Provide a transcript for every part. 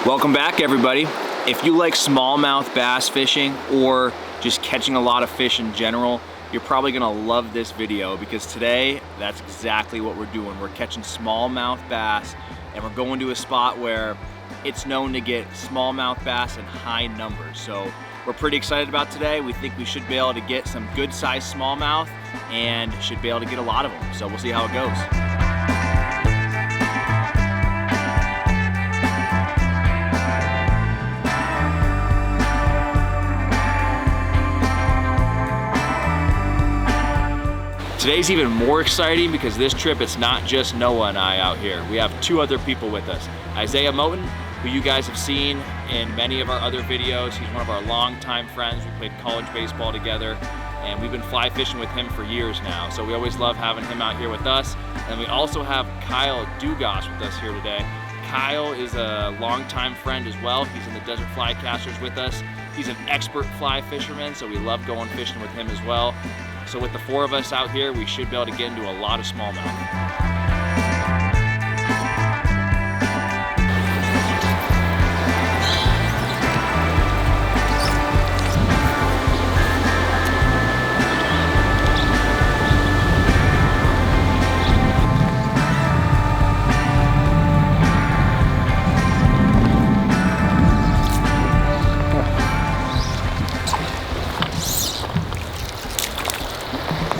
Welcome back, everybody. If you like smallmouth bass fishing or just catching a lot of fish in general, you're probably gonna love this video because today, that's exactly what we're doing. We're catching smallmouth bass and we're going to a spot where it's known to get smallmouth bass in high numbers. So we're pretty excited about today. We think we should be able to get some good sized smallmouth and should be able to get a lot of them. So we'll see how it goes. Today's even more exciting because this trip, it's not just Noah and I out here. We have two other people with us. Isaiah Moten, who you guys have seen in many of our other videos. He's one of our longtime friends. We played college baseball together and we've been fly fishing with him for years now. So we always love having him out here with us. And we also have Kyle Dugas with us here today. Kyle is a longtime friend as well. He's in the Desert Fly Casters with us. He's an expert fly fisherman, so we love going fishing with him as well. So with the four of us out here, we should be able to get into a lot of smallmouth.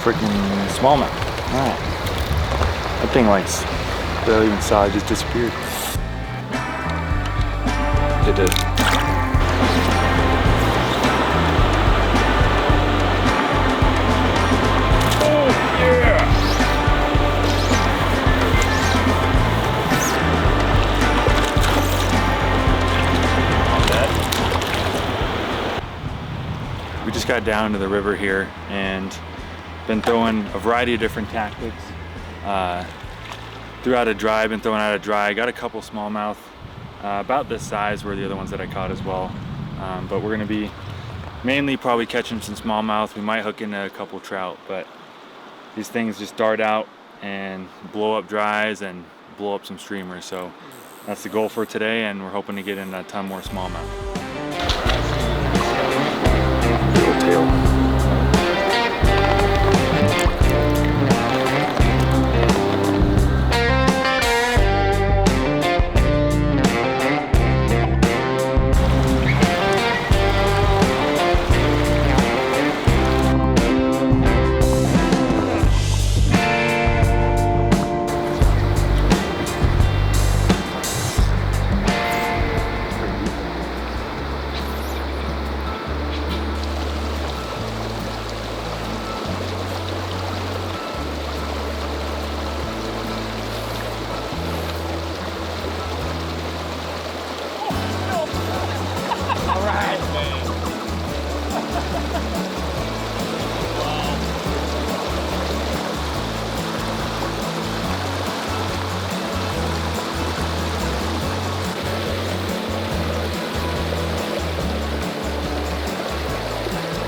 Freaking smallmouth. Alright. That thing like barely even saw it, just disappeared. It did. Oh yeah! We just got down to the river here and been throwing a variety of different tactics. Threw out a dry, been throwing out a dry. Got a couple smallmouth, about this size were the other ones that I caught as well. But we're gonna be mainly probably catching some smallmouth. We might hook into a couple trout, but these things just dart out and blow up dries and blow up some streamers. So that's the goal for today, and we're hoping to get in a ton more smallmouth. Little tail.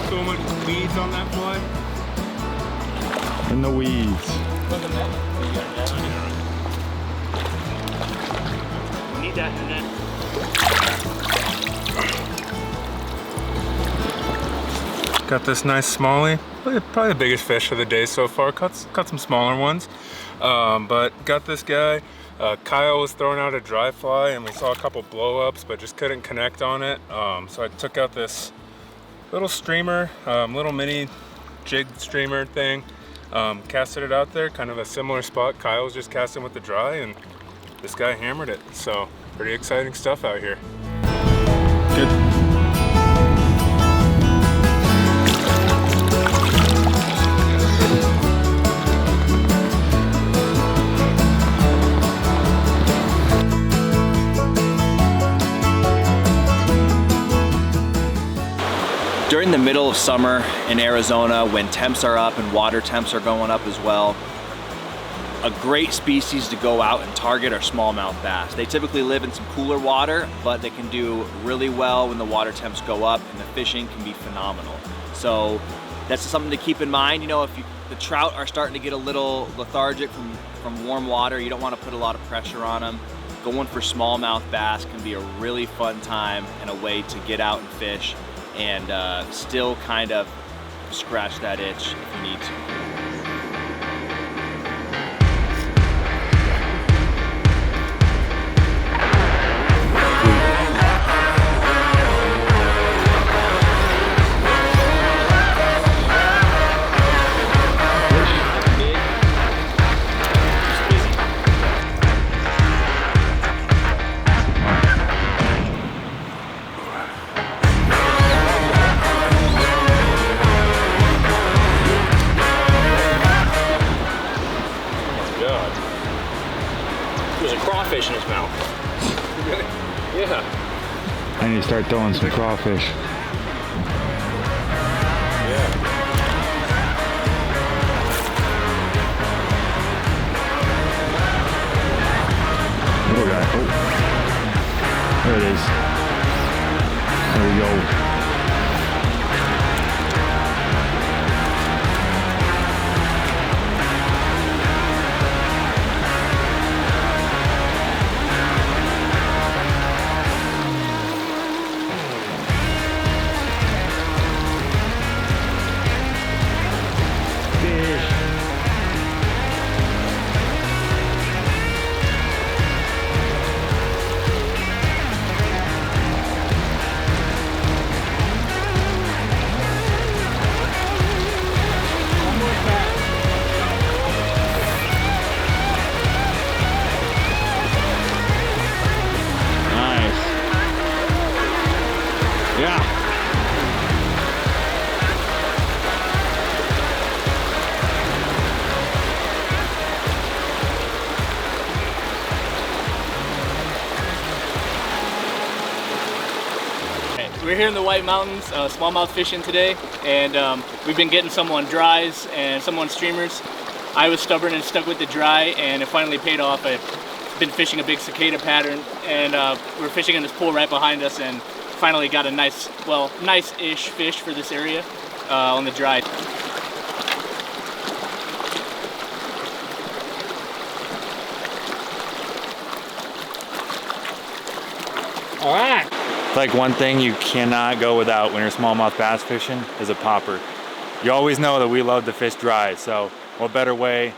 So much weeds on that fly. In the weeds. We need that in there. Got this nice smallie. Probably the biggest fish of the day so far. Caught some smaller ones, but got this guy. Kyle was throwing out a dry fly and we saw a couple blow-ups, but just couldn't connect on it. So I took out this little streamer, little mini jig streamer thing, casted it out there, kind of a similar spot. Kyle was just casting with the dry and this guy hammered it. So pretty exciting stuff out here. Good. During the middle of summer in Arizona, when temps are up and water temps are going up as well, a great species to go out and target are smallmouth bass. They typically live in some cooler water, but they can do really well when the water temps go up, and the fishing can be phenomenal. So that's something to keep in mind. You know, if the trout are starting to get a little lethargic from warm water, you don't want to put a lot of pressure on them. going for smallmouth bass can be a really fun time and a way to get out and fish and still kind of scratch that itch if you need to. There's a crawfish in his mouth. Really? Yeah. I need to start throwing some crawfish. Yeah. Little guy. Oh. There it is. There we go. We're here in the White Mountains, smallmouth fishing today, and we've been getting some on dries and some on streamers. I was stubborn and stuck with the dry, and it finally paid off. I've been fishing a big cicada pattern, and we're fishing in this pool right behind us, and finally got a nice, well, nice-ish fish for this area on the dry. All right. Like one thing you cannot go without when you're smallmouth bass fishing is a popper. You always know that we love to fish dry, so what better way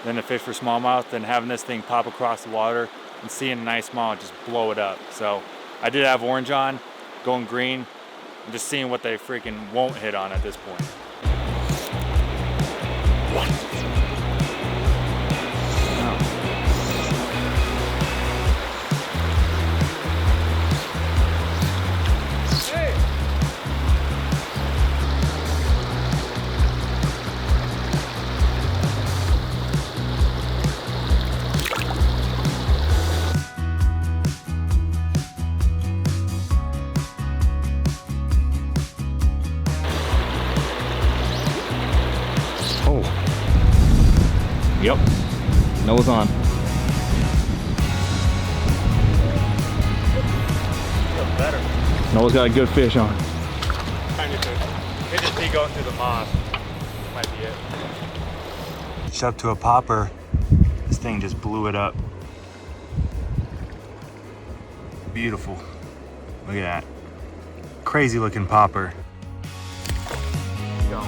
than to fish for smallmouth than having this thing pop across the water and seeing a nice smallmouth just blow it up. So I did have orange on, going green, and just seeing what they freaking won't hit on at this point. Yep, nose on. Better. Noah's got a good fish on. Kind of good. Could just be going through the moss. Might be it. Shoved to a popper. This thing just blew it up. Beautiful. Look at that. Crazy looking popper. Go.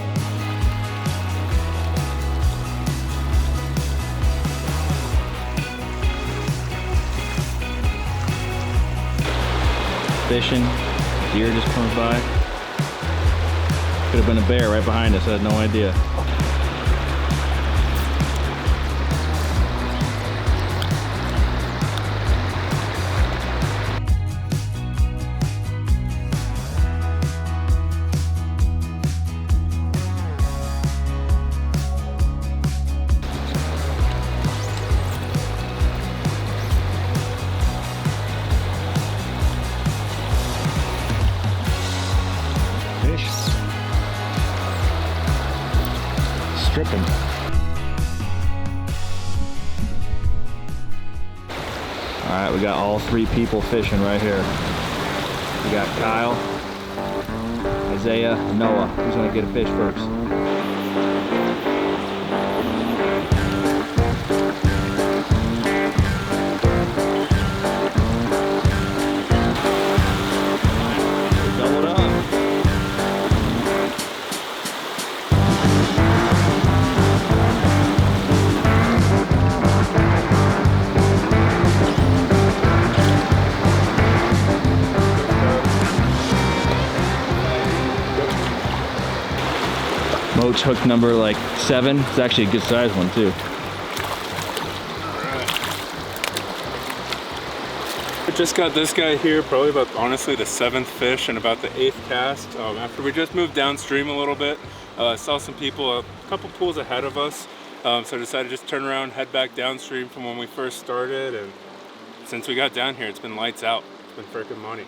Fishing, deer just comes by. Could have been a bear right behind us, I had no idea. Stripping. All right, we got all three people fishing right here. We got Kyle, Isaiah, Noah. Who's gonna get a fish first? smokes, hook number like 7. It's actually a good sized one too. I just got this guy here, probably about, honestly, the 7th fish and about the 8th cast. After we just moved downstream a little bit, saw some people, a couple pools ahead of us, so I decided to just turn around, head back downstream from when we first started, and since we got down here, it's been lights out. It's been freaking money.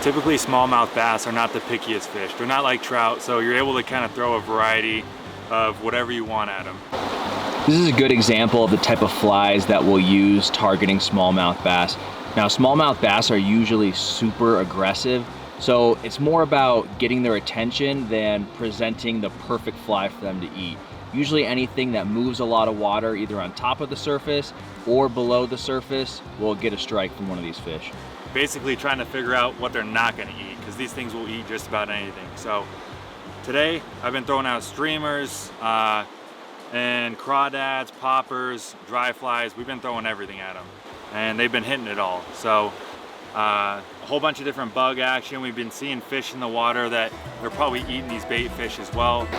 Typically smallmouth bass are not the pickiest fish. They're not like trout, so you're able to kind of throw a variety of whatever you want at them. This is a good example of the type of flies that we'll use targeting smallmouth bass. Now, smallmouth bass are usually super aggressive, so it's more about getting their attention than presenting the perfect fly for them to eat. Usually anything that moves a lot of water, either on top of the surface or below the surface, will get a strike from one of these fish. Basically trying to figure out what they're not going to eat, because these things will eat just about anything. So today I've been throwing out streamers and crawdads, poppers, dry flies. We've been throwing everything at them and they've been hitting it all. So a whole bunch of different bug action. We've been seeing fish in the water that they're probably eating these bait fish as well.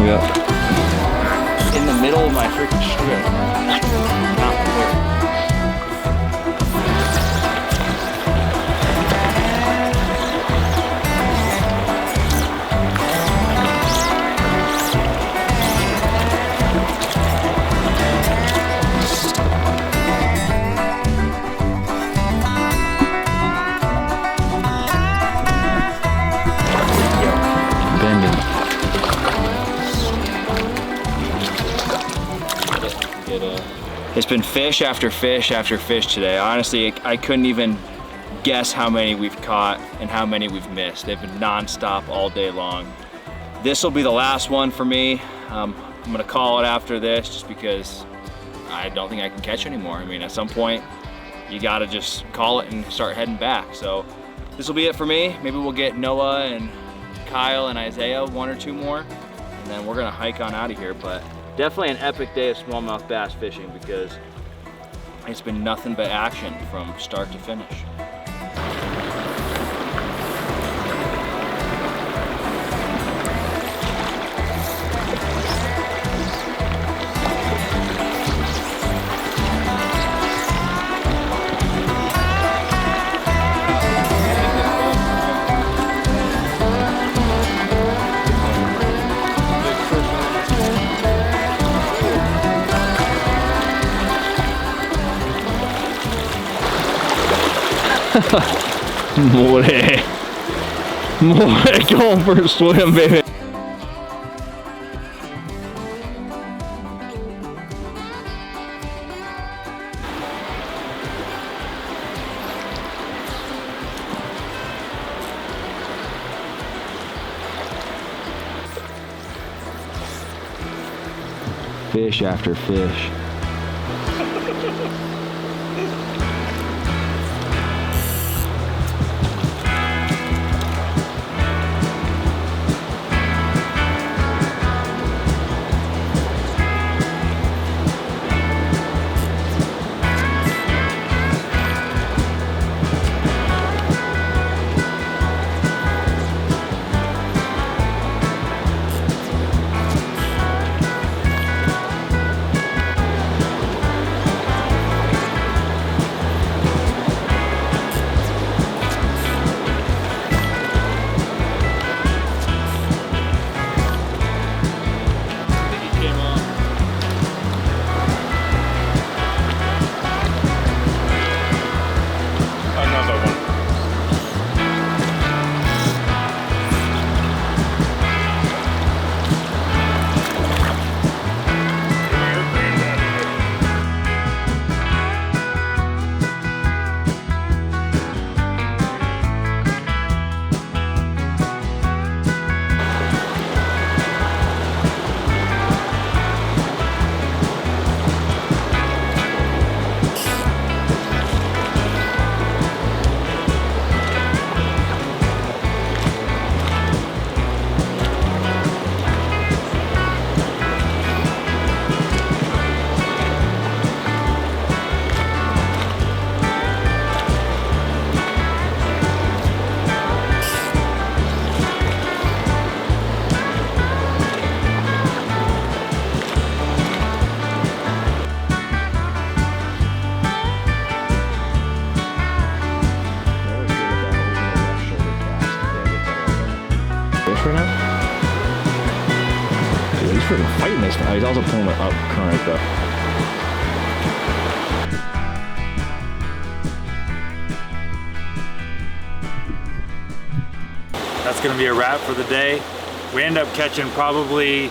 Yep. In the middle of my freaking strip. Not prepared. Bending. It's been fish after fish after fish today. Honestly, I couldn't even guess how many we've caught and how many we've missed. They've been nonstop all day long. This will be the last one for me. I'm gonna call it after this just because I don't think I can catch anymore. I mean, at some point, you gotta just call it and start heading back. So this will be it for me. Maybe we'll get Noah and Kyle and Isaiah 1 or 2 more, and then we're gonna hike on out of here. But definitely an epic day of smallmouth bass fishing because it's been nothing but action from start to finish. More, going for a swim, baby. Fish after fish. freaking fighting this one. Oh, he's also pulling it up current though. That's gonna be a wrap for the day. We end up catching probably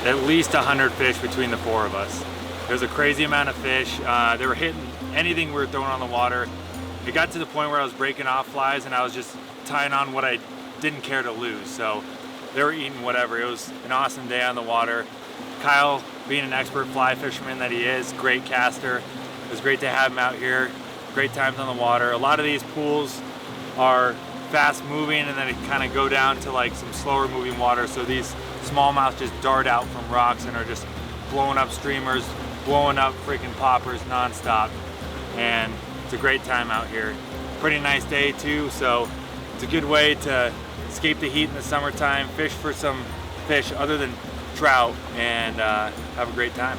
at least 100 fish between the 4 of us. There's a crazy amount of fish. They were hitting anything we were throwing on the water. It got to the point where I was breaking off flies and I was just tying on what I didn't care to lose. So they were eating whatever. It was an awesome day on the water. Kyle, being an expert fly fisherman that he is, great caster. It was great to have him out here. Great times on the water. A lot of these pools are fast moving and then it kind of go down to like some slower moving water. So these smallmouth just dart out from rocks and are just blowing up streamers, blowing up freaking poppers nonstop. And it's a great time out here. Pretty nice day too, so it's a good way to escape the heat in the summertime, fish for some fish other than trout, and have a great time.